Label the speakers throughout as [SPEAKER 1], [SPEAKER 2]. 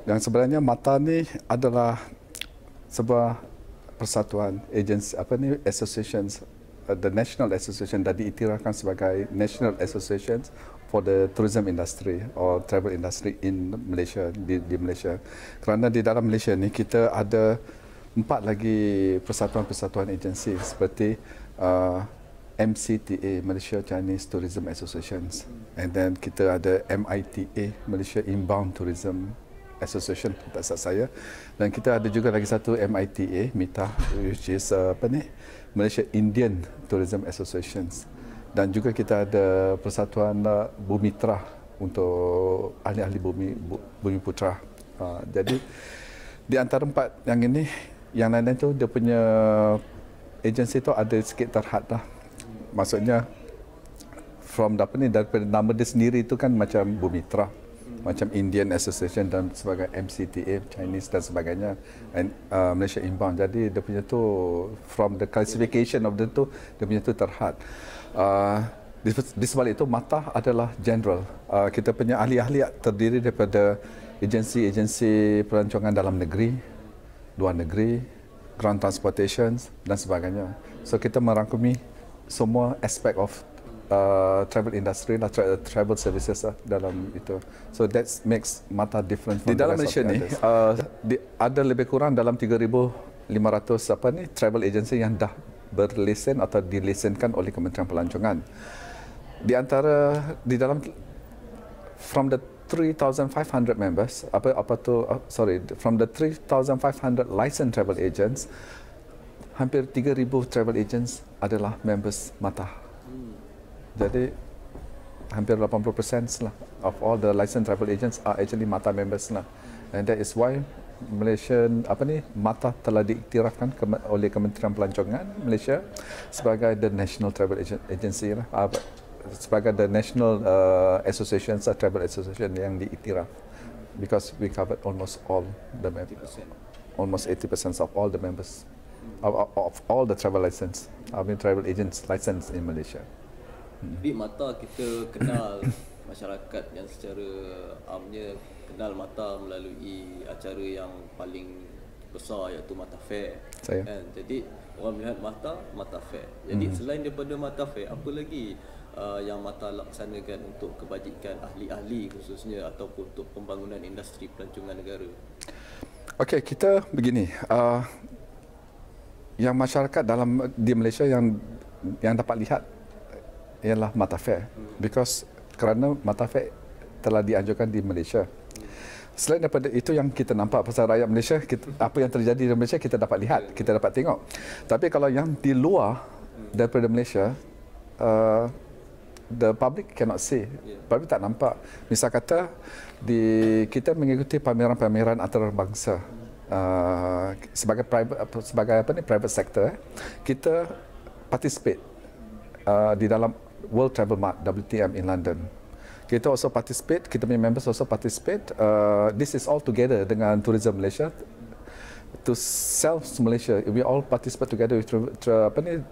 [SPEAKER 1] Yang sebenarnya MATA ni adalah sebuah persatuan agensi associations, the national association dah diiktirafkan sebagai national associations for the tourism industry or travel industry in Malaysia, di Malaysia. Kerana di dalam Malaysia ni kita ada 4 lagi persatuan-persatuan agensi seperti MCTA, Malaysia Chinese Tourism Associations, and then kita ada MITA, Malaysia Inbound Tourism Association, tak salah saya, dan kita ada juga lagi satu MITA, which is Malaysia Indian Tourism Associations, dan juga kita ada persatuan Bumitra untuk ahli-ahli bumi putra. Jadi di antara 4 yang ini, yang lain-lain tu dia punya agensi tu ada sikit terhad lah. Maksudnya daripada nama dia sendiri itu kan macam Bumitra, macam Indian Association dan sebagai MCTA Chinese dan sebagainya, and Malaysia Inbound. Jadi dia punya tu from the classification of the tu, dia punya tu terhad. Di sebalik itu MATA adalah general. Kita punya ahli-ahli terdiri daripada agensi-agensi pelancongan dalam negeri, luar negeri, ground transportation dan sebagainya. So kita merangkumi semua aspek of travel industry lah, travel services lah dalam itu. So that makes MATA different from di dalam Malaysia ni. Ada lebih kurang dalam 3,500 travel agency yang dah berlesen atau dilesenkan oleh Kementerian Pelancongan. Di dalam from the 3,500 members, from the 3,500 licensed travel agents, hampir 3,000 travel agents adalah members MATA. Jadi hampir 80% lah of all the licensed travel agents are actually MATA members lah. And that is why MATA telah diiktirafkan oleh Kementerian Pelancongan Malaysia sebagai the national travel agency lah, sebagai the national association, travel association yang diiktiraf, because we covered almost all the members, almost 80% of all the members of all the travel license, travel agents license in Malaysia.
[SPEAKER 2] Di MATA kita kenal masyarakat yang secara amnya kenal MATA melalui acara yang paling besar, iaitu MATA Fair. Kan? Jadi orang melihat MATA Fair. Jadi selain daripada MATA Fair, apa lagi yang MATA laksanakan untuk kebajikan ahli-ahli khususnya ataupun untuk pembangunan industri pelancongan negara?
[SPEAKER 1] Okey, kita begini. Yang masyarakat di Malaysia yang dapat lihat ialah MATA Fair, because kerana MATA Fair telah dianjurkan di Malaysia. Selain daripada itu yang kita nampak pasal rakyat Malaysia, apa yang terjadi di Malaysia kita dapat lihat, kita dapat tengok. Tapi kalau yang di luar daripada Malaysia, the public cannot see, public tak nampak. Misal kata kita mengikuti pameran-pameran antarabangsa sebagai private sector, kita participate di dalam World Travel Mart WTM in London. Kita also participate, kita punya members also participate. This is all together dengan Tourism Malaysia to sell Malaysia. We all participate together with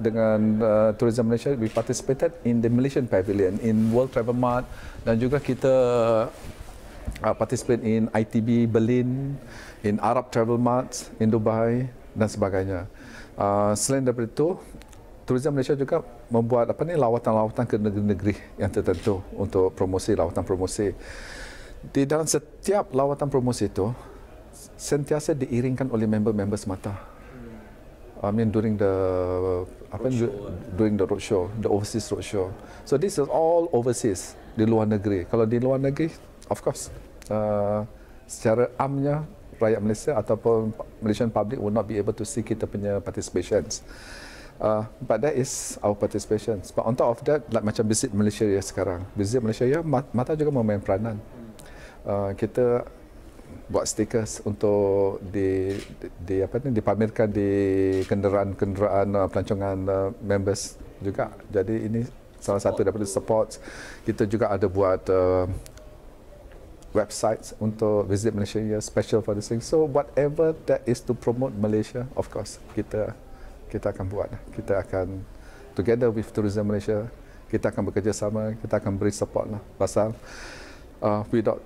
[SPEAKER 1] dengan Tourism Malaysia. We participated in the Malaysian Pavilion in World Travel Mart, dan juga kita participate in ITB Berlin, in Arab Travel Mart in Dubai dan sebagainya. Selain daripada itu, Tourism Malaysia juga membuat lawatan-lawatan ke negeri-negeri yang tertentu untuk lawatan promosi. Di dalam setiap lawatan promosi itu sentiasa diiringkan oleh member-members MATA. During the roadshow, the overseas roadshow. So this is all overseas, di luar negeri. Kalau di luar negeri, of course, secara amnya rakyat Malaysia ataupun Malaysian public will not be able to see kita punya participations. But that is our participation. But on top of that, like macam Visit Malaysia ya sekarang. Visit Malaysia ya, MATA juga memain peranan. Kita buat stickers untuk dipamerkan di kenderaan pelancongan members juga. Jadi ini salah satu daripada support. Kita juga ada buat websites untuk Visit Malaysia ya, special for this thing. So whatever that is to promote Malaysia, of course kita akan buat. Kita akan together with Tourism Malaysia, kita akan bekerjasama, kita akan beri support lah. Pasal without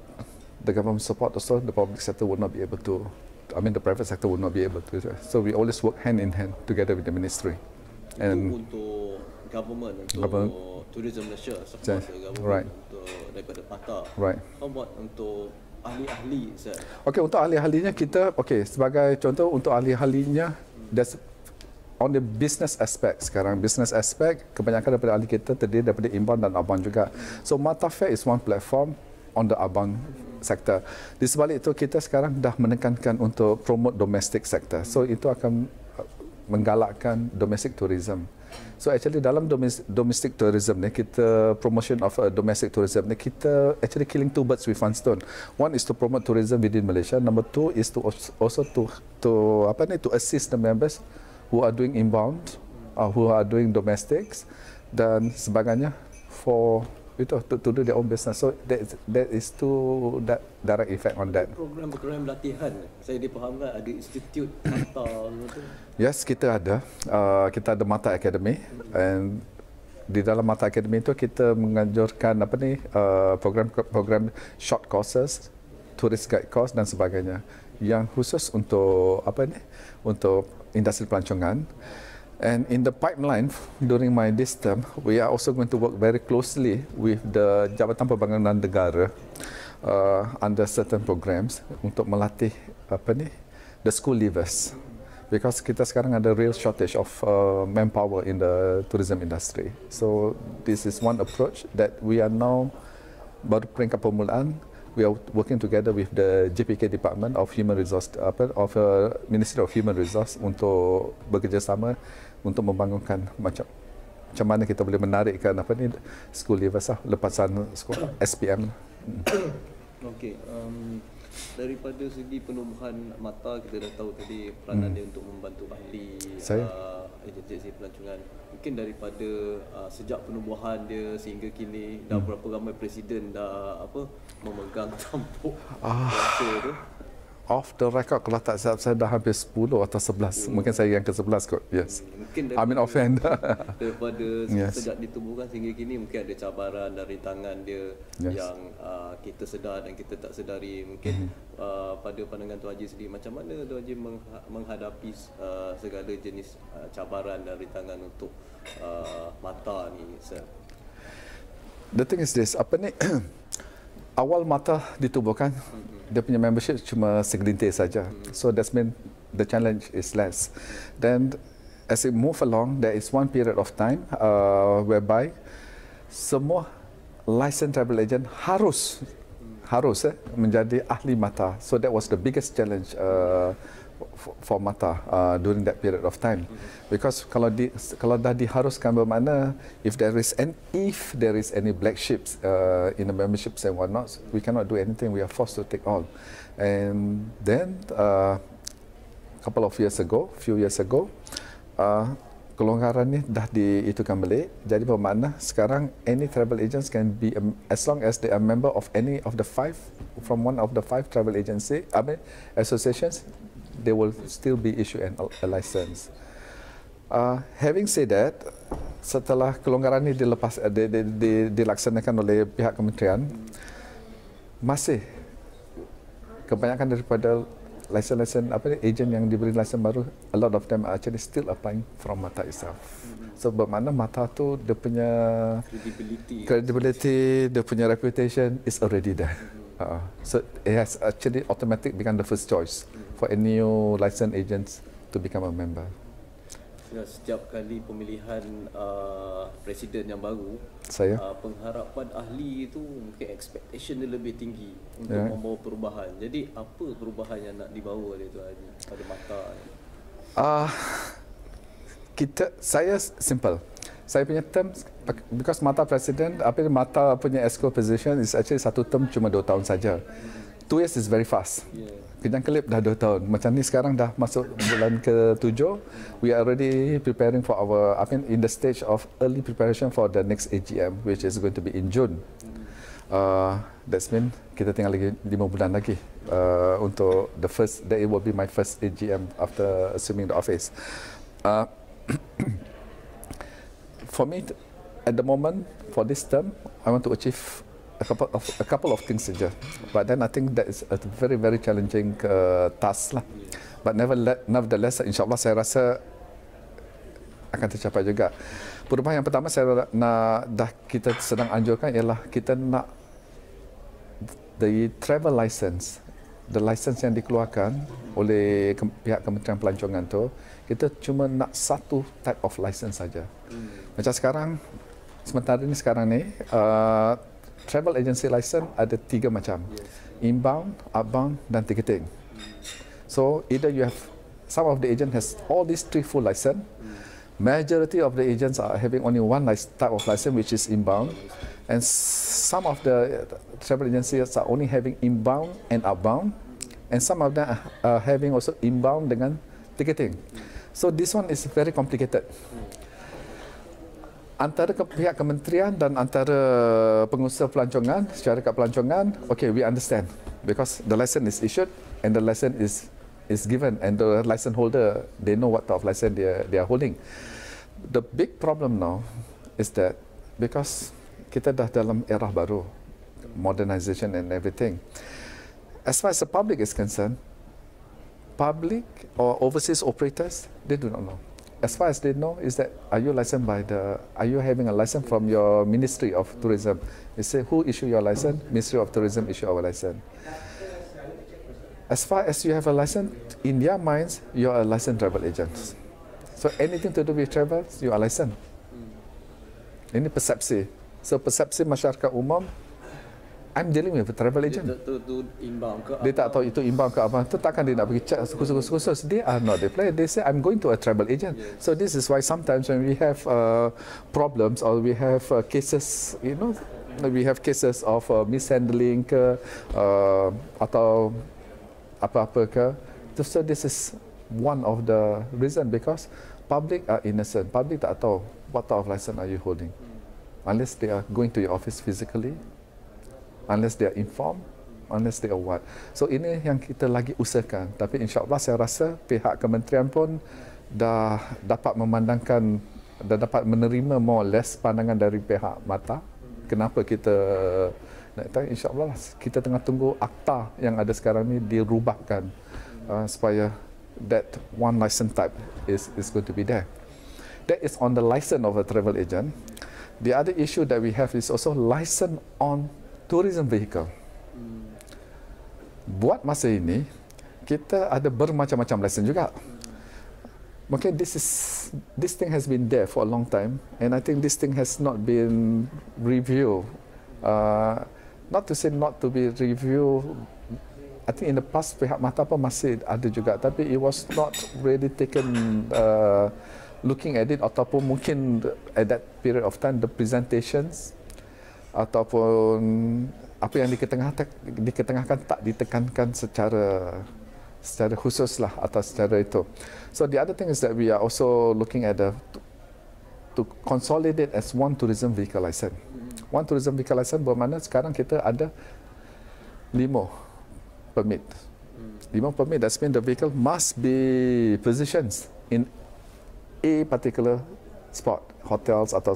[SPEAKER 1] the government support also, the public sector will not be able to, the private sector will not be able to. So we always work hand in hand together with the ministry.
[SPEAKER 2] And untuk government, untuk Tourism Malaysia, support government untuk daripada MATA.
[SPEAKER 1] Right.
[SPEAKER 2] How about untuk ahli-ahli, sir?
[SPEAKER 1] Okey, untuk ahli-ahlinya kita, sebagai contoh untuk ahli-ahlinya, that's on the business aspect sekarang. Business aspect, kebanyakan daripada ahli kita terdiri daripada inbound dan outbound juga. So MATA Fair is one platform on the outbound sector. Di sebalik itu, kita sekarang dah menekankan untuk promote domestic sector. So itu akan menggalakkan domestic tourism. So actually dalam domestic tourism ni, kita promotion of domestic tourism ni, kita actually killing two birds with one stone. One is to promote tourism within Malaysia. Number two is to also to assist the members who are doing inbound, who are doing domestics dan sebagainya for itu to do their own business. So that is that direct effect on that.
[SPEAKER 2] Program latihan, saya dipahamkan ada institut MATA tu.
[SPEAKER 1] Yes, kita ada MATA Academy, and di dalam MATA Academy itu kita menganjurkan program short courses, tourist guide course dan sebagainya yang khusus untuk untuk industri pelancongan. And in the pipeline during this term, we are also going to work very closely with the Jabatan Pembangunan Negara under certain programs untuk melatih the school leavers, because kita sekarang ada real shortage of manpower in the tourism industry. So this is one approach that we are now baru peringkat permulaan. We are working together with the JPK Department of Human Resource, Ministry of Human Resource untuk bekerjasama untuk membangunkan macam mana kita boleh menarikkan school leavers lepasan sekolah SPM.
[SPEAKER 2] Okey, daripada segi penubuhan MATA, kita dah tahu tadi peranan dia untuk membantu ahli agensi pelancongan. Mungkin daripada sejak penubuhan dia sehingga kini dah berapa ramai presiden dah memegang tampuk kuasa tu?
[SPEAKER 1] Off the record, kalau tak silap saya dah hampir 10 atau 11. Mungkin saya yang ke-11 kot. Yes.
[SPEAKER 2] Mungkin
[SPEAKER 1] offhand.
[SPEAKER 2] Daripada sejak ditubuhkan sehingga kini mungkin ada cabaran dan rintangan dia yang kita sedar dan kita tak sedari. Mungkin pada pandangan Tuan Haji sendiri, macam mana Tuan Haji menghadapi segala jenis cabaran dan rintangan untuk MATA ni, sir?
[SPEAKER 1] The thing is this, awal MATA ditubuhkan, dia punya membership cuma segelintir saja. So that's mean the challenge is less. Then as it move along, there is one period of time whereby semua licensed travel agent harus menjadi ahli MATA. So that was the biggest challenge for MATA during that period of time, because kalau dah diharuskan, bermakna if there is any black sheeps in the memberships and whatnot, we cannot do anything. We are forced to take all. And then few years ago, kelonggaran ni dah diitukan balik. Jadi bermakna sekarang any travel agents can be, as long as they are member of any of the one of the five travel agency associations, they will still be issued a license. Having said that, setelah kelonggaran ini dilaksanakan oleh pihak kementerian, masih kebanyakan daripada license agent yang diberi license baru, a lot of them are actually still applying from MATA itself. So bermakna MATA tu dia punya credibility, dia punya reputation is already there. So it has actually automatically become the first choice for any new licensed agents to become a member.
[SPEAKER 2] Setiap kali pemilihan presiden yang baru, pengharapan ahli itu mungkin expectation dia lebih tinggi untuk membawa perubahan. Jadi apa perubahan yang nak dibawa oleh Tuan Haji pada MATA? Saya simple. Saya punya term, because MATA President, MATA punya EXCO position is actually satu term cuma 2 tahun saja. 2 years is very fast. Kejang kelip dah 2 tahun. Macam ni sekarang dah masuk bulan ke-7. We are already preparing for in the stage of early preparation for the next AGM, which is going to be in June. That's mean kita tinggal lagi 5 bulan lagi untuk that it will be my first AGM after assuming the office. For me, at the moment, for this term, I want to achieve
[SPEAKER 1] a couple of things saja. But then I think that is a very very challenging task lah. But nevertheless, insyaAllah saya rasa akan tercapai juga. Perubahan yang pertama saya nak kita sedang anjurkan ialah kita nak the travel license, the license yang dikeluarkan oleh pihak Kementerian Pelancongan tu, kita cuma nak satu type of license saja. Macam sementara ni travel agency license ada 3 macam. Inbound, outbound dan ticketing. So either you have, some of the agent has all these 3 full license. Majority of the agents are having only one type of license, which is inbound, and some of the travel agencies are only having inbound and outbound, and some of them are having also inbound dengan ticketing. So this one is very complicated. Antara pihak kementerian dan antara pengusaha pelancongan, syarikat pelancongan, okay, we understand because the license is issued and the license is given, and the license holder, they know what type of license they are holding. The big problem now is that because kita dah dalam era baru, modernization and everything. As far as the public is concerned, public or overseas operators, they do not know. As far as they know is that, are you having a license from your Ministry of Tourism? They say, who issue your license? Ministry of Tourism issue our license. As far as you have a license, in their minds, you are a licensed travel agent. So anything to do with travel, you are licensed. Ini persepsi. So persepsi masyarakat umum, I'm dealing with a travel agent. Dia tak tahu itu inbound ke apa. Itu takkan dia nak pergi check khusus-khusus. They are not the player. They say, I'm going to a travel agent. Yes. So this is why sometimes when we have problems or we have cases, we have cases of mishandling ke atau apa-apa ke. So this is one of the reason because public are innocent. Public tak tahu what type of license are you holding. Unless they are going to your office physically, unless they are informed, unless they are what. So ini yang kita lagi usahakan. Tapi insyaAllah saya rasa pihak kementerian pun dah dapat memandangkan, dah dapat menerima more or less pandangan dari pihak MATA. Kenapa kita insyaAllah kita tengah tunggu akta yang ada sekarang ni dirubahkan supaya that one license type is going to be there. That is on the license of a travel agent. The other issue that we have is also license on tourism vehicle. Buat masa ini kita ada bermacam-macam license juga. Okay, this thing has been there for a long time, and I think this thing has not been reviewed. Not to say not to be reviewed. I think in the past pihak MATA pun masih ada juga, tapi it was not really taken looking at it, ataupun mungkin at that period of time the presentations ataupun apa yang diketengahkan tak ditekankan secara khusus lah atau secara itu. So the other thing is that we are also looking at to consolidate as one tourism vehicle license. One tourism vehicle license bermakna sekarang kita ada 5 permit. 5 permit, that means the vehicle must be positioned in a particular spot, hotels atau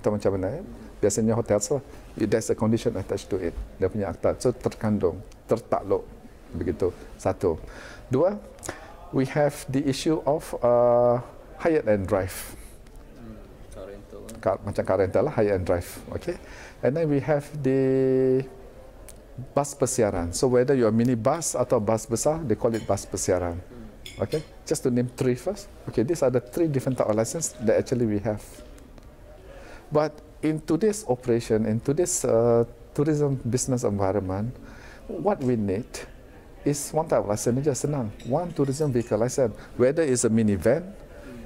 [SPEAKER 1] macam mana. Biasanya hotels lah, there's a condition attached to it. Dia punya akta, so terkandung, tertakluk, begitu. 1. 2, we have the issue of hire and drive. Macam car rental lah, hire and drive. Okay, and then we have the bus persiaran. So whether you are minibus atau bus besar, they call it bus persiaran. Okay, just to name 3 first. Okay, these are the 3 different type of license that actually we have. But in today's operation, in today's tourism business environment, what we need is one type of license. Just senang, one tourism vehicle license. Whether it's a minivan,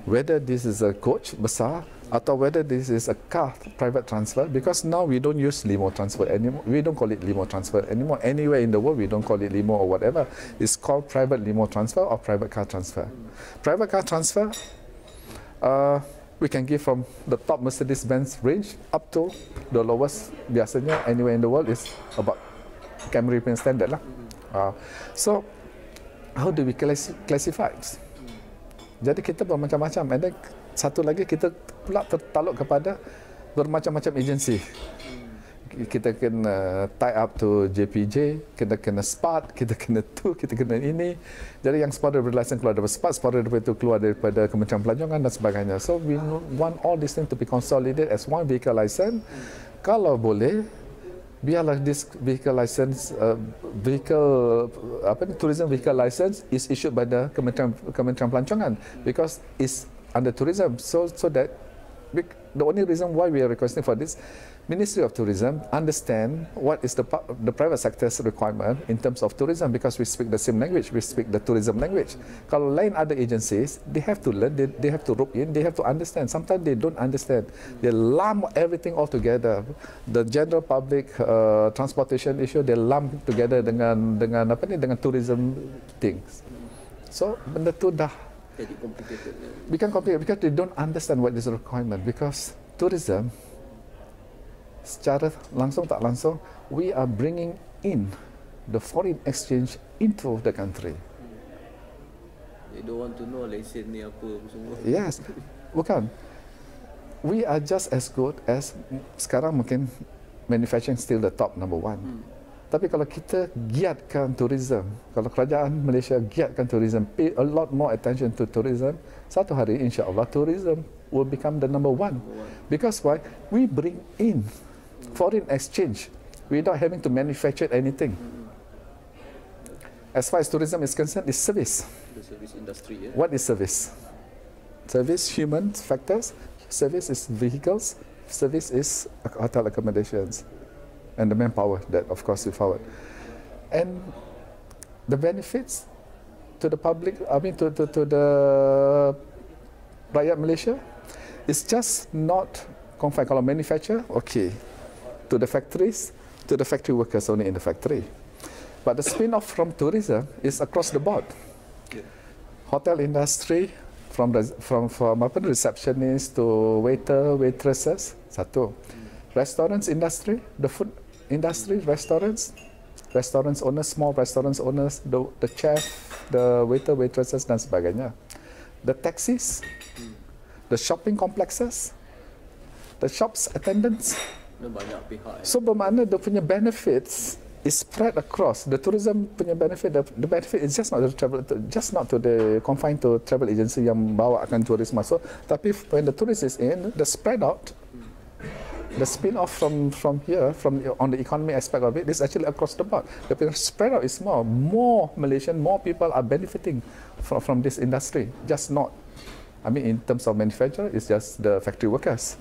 [SPEAKER 1] whether this is a coach besar, atau whether this is a car private transfer, because now we don't use limo transfer anymore. We don't call it limo transfer anymore. Anywhere in the world, we don't call it limo or whatever. It's called private limo transfer or private car transfer. Private car transfer, we can give from the top Mercedes-Benz range up to the lowest. Biasanya anywhere in the world is about Camry standard lah. So, how do we classify it? Jadi kita bermacam-macam. And then satu lagi kita pula tertaluk kepada bermacam-macam agensi. kita kena tie up to JPJ, kita kena SPAT, kita kena kita kena ini. Jadi yang spot daripada license keluar daripada SPAT, spot daripada itu keluar daripada Kementerian Pelancongan dan sebagainya. So we want all these things to be consolidated as one vehicle license. Kalau boleh, biarlah this vehicle license, tourism vehicle license is issued by the Kementerian Pelancongan because it's under tourism. So that the only reason why we are requesting for this, Ministry of Tourism understand what is the private sector's requirement in terms of tourism, because we speak the same language, we speak the tourism language. Kalau lain other agencies, they have to learn, they have to rope in, they have to understand. Sometimes they don't understand. They lump everything all together. The general public transportation issue, they lump together dengan tourism things. So benda tu dah become complicated because they don't understand what is the requirement. Because tourism, secara langsung tak langsung, we are bringing in the foreign exchange into the country.
[SPEAKER 2] They don't want to know lesen ni apa semua.
[SPEAKER 1] Yes, bukan. We are just as good as sekarang mungkin manufacturing still the top number one. Tapi kalau kita giatkan tourism, kalau kerajaan Malaysia giatkan tourism, pay a lot more attention to tourism, satu hari insya-Allah tourism will become the number one. Because why? We bring in foreign exchange without having to manufacture anything. As far as tourism is concerned, it's service.
[SPEAKER 2] The service industry. Yeah?
[SPEAKER 1] What is service? Service, human factors. Service is vehicles. Service is hotel accommodations. And the manpower that, of course, we forward. And the benefits to the public, to the rakyat Malaysia, is just not confined. Kalau manufacture, okay, to the factories, to the factory workers only in the factory. But the spin-off from tourism is across the board. Hotel industry, from receptionist to waiter, waitresses, satu. Restaurants industry, the food industry, restaurants owners, small restaurants owners, the chef, the waiter, waitresses dan sebagainya. The taxis, the shopping complexes, the shops attendants.
[SPEAKER 2] Banyak pihak.
[SPEAKER 1] So bermakna dia punya benefits is spread across. The tourism punya benefit, the benefit is just not the travel, just not to the confined to travel agency yang bawa akan turis masuk, tapi when the tourist is in, the spread out. The spin-off from here, on the economy aspect of it, is actually across the board. The spread out is more Malaysian, more people are benefiting from this industry. Just not, in terms of manufacture, it's just the factory workers.